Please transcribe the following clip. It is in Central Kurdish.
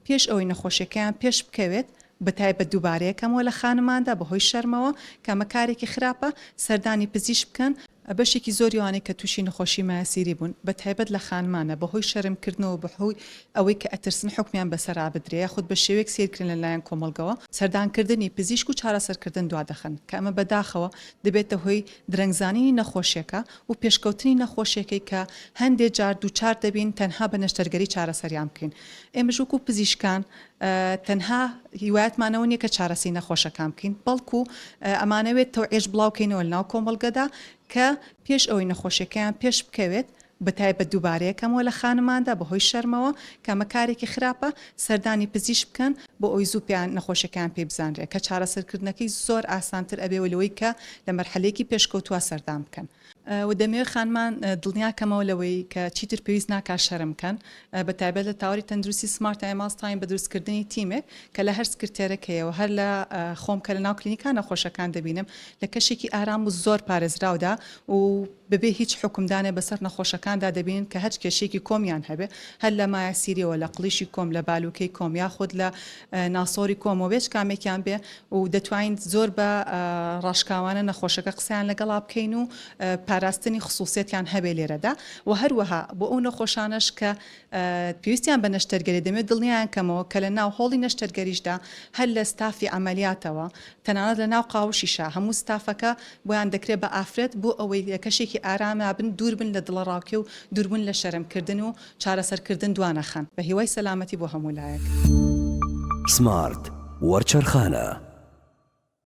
پێش ئەوەی نەخۆشیەکەیان پێش بکەوێت بەتایبەت دووبارەیەکەمەوە لە خانماندا بەهۆی شەرمەوە کەمە کارێکی خراپە سەردانی پزیشک بکەن بەشێکی زۆریوانەی کە تووشی نەخۆشی مایەسیری بوون بە تایبەت لە خانمانە بەهۆی شەرمکردنەوە بەهۆی ئەوەی کە ئەترسن حکمیان بەسەرا بدرێ خود بە شێوەیەک سیرکردن لەلایەن کۆمەلگەوە سەردانکردنی پزیشک و چارەسەرکردن دادەخن کە ئەمە بەداخەوە دەبێتە هۆی درەنگزانی نەخۆشیەکە و پێشکەوتنی نەخۆشیەکەی کە هەندێک جار دووچار دەبین تەنها بە نەشتەرگەری چارەسەریان بکەین ئێمە ژووکو پزیشکان تەنها هیوایەتمانەوە نییە کە چارەسی نەخۆشەکان بکەین بەڵکو ئەمانەوێت تەوعێژ بڵاوکەینەوە لەناو کۆمەلگەدا کە پێش ئەوەی نەخۆشیەکەیان پێش بکەوێت بەتایبەت دووبارەیەکەمەوە لە خانماندا بەهۆی شەرمەوە کەمە کارێکی خراپە سەردانی پزیشک بکەن بۆ ئەوی زوو پیان نەخۆشیەکان پێ بزانرێ کە چارەسەرکردنەکەی زۆر ئاسانتر ئەبێ لەوەی کە لە مەرحەلەیەکی پێشکەوتووە سەردان بکەن و دەمەوێت خانمان دڵنیاکەمەوە لەوەی کە چیتر پێویست ناکات شەرم بکەن بەتایبەت لە تاوەری تەندروستی سمارت ئایماستاین بە دروستکردنی تیمێک کە لە هەر سکرتێرەکەیەوە هەر لە خۆم کە لە ناو کلینیکان نەخۆشەکان دەبینم لە کەشێکی ئارام و زۆر پارێزراودا و ببێ هیچ حکومدانێ بەسەر نەخۆشەکاندا دەبین کە هەر کێشێکی کۆمیان هەبێ هەر لە مایەسیریەوە لە قڵیشی کۆم لە بالوکەی کۆم یاخود لە ناسۆری کۆمەوە بێت کامێکیان بێ و دەتوانین زۆر بە ڕاشکاوانە نەخۆشەکە قسەیان لەگەڵا بکەین و پاراستنی خصوصیەتیان هەبێ لێرەدا و هەروەها بۆ ئەو نەخۆشانش کە پێویستیان بە نەشتەرگەری دەمێت دڵنیایان کەمەوە کە لە ناو هۆڵی نەشتەرگەریشدا هەر لە ستافی ئەمەلیاتەوە تەنانەت لە ناو قاوشیشە هەموو ستافەکە بۆیان دەکرێت بە ئافرەت بۆ ئەوەی کەشێکی ئارامە بن دوور بن لە دڵەڕاوکێ و دووربوون لە شەرمکردن و چارەسەرکردن دوانەخەن بە هیوای سەلامەتی بۆ هەموو لایەک سمارت وەرچەرخانە